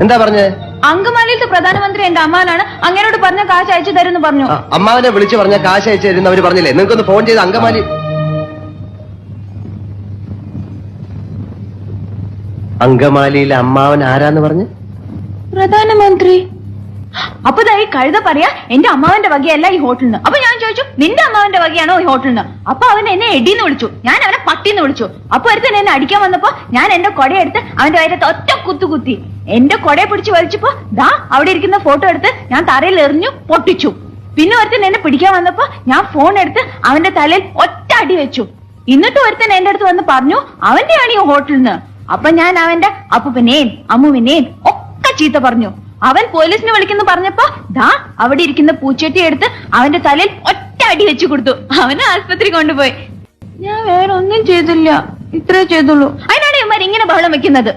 എന്താ പറഞ്ഞേ? അങ്കമാലിയിലത്തെ പ്രധാനമന്ത്രി എന്റെ അമ്മാനാണ്, അങ്ങനോട് പറഞ്ഞ കാശ് അയച്ചു തരുമെന്ന് പറഞ്ഞു. അമ്മാവനെ വിളിച്ചു പറഞ്ഞ കാശ് അയച്ചു തരുന്ന അവര് പറഞ്ഞില്ലേ? നിങ്ങൾക്കൊന്ന് ഫോൺ ചെയ്ത് അങ്കമാലി. അങ്കമാലിയിലെ അമ്മാവൻ ആരാന്ന് പറഞ്ഞു? പ്രധാനമന്ത്രി. അപ്പൊ ഈ കഴുത പറയാ എന്റെ അമ്മാവന്റെ വകയല്ല ഈ ഹോട്ടലിന്. അപ്പൊ ഞാൻ ചോദിച്ചു നിന്റെ അമ്മാവന്റെ വകയാണോ ഈ ഹോട്ടലിന്? അപ്പൊ അവൻ എന്നെ എടിന്ന് വിളിച്ചു, ഞാൻ അവനെ പട്ടിന്ന് വിളിച്ചു. അപ്പൊ ഒരുത്തൻ എന്നെ അടിക്കാൻ വന്നപ്പോ ഞാൻ എന്റെ കൊടയെടുത്ത് അവന്റെ വയറ്റത്ത് ഒറ്റ കുത്തി. എന്റെ കൊടയെ പിടിച്ച് വലിച്ചപ്പോ ദാ അവിടെ ഇരിക്കുന്ന ഫോട്ടോ എടുത്ത് ഞാൻ തറയിൽ എറിഞ്ഞു പൊട്ടിച്ചു. പിന്നെ ഒരുത്തൻ എന്നെ പിടിക്കാൻ വന്നപ്പോ ഞാൻ ഫോൺ എടുത്ത് അവന്റെ തലയിൽ ഒറ്റ അടി വെച്ചു. എന്നിട്ട് ഒരുത്തൻ എന്റെ അടുത്ത് വന്ന് പറഞ്ഞു അവന്റെയാണ് ഈ ഹോട്ടലിന്. അപ്പൊ ഞാൻ അവന്റെ അപ്പൂപ്പനെയും അമ്മുവിനെയും ഒക്കെ ചീത്ത പറഞ്ഞു. അവൻ പോലീസിനെ വിളിക്കുന്നു പറഞ്ഞപ്പോ ദാ അവിടെ ഇരിക്കുന്ന പൂച്ചട്ടി എടുത്ത് അവന്റെ തലയിൽ ഒറ്റ അടി വെച്ചു കൊടുത്തു. അവനെ ആസ്പത്രി കൊണ്ടുപോയി. ഞാൻ വേറെ ഒന്നും ചെയ്തില്ല, ഇത്രേ ചെയ്തുള്ളൂ. അതിനാണ് ഇവന്മാർ ഇങ്ങനെ ബഹളം വെക്കുന്നത്.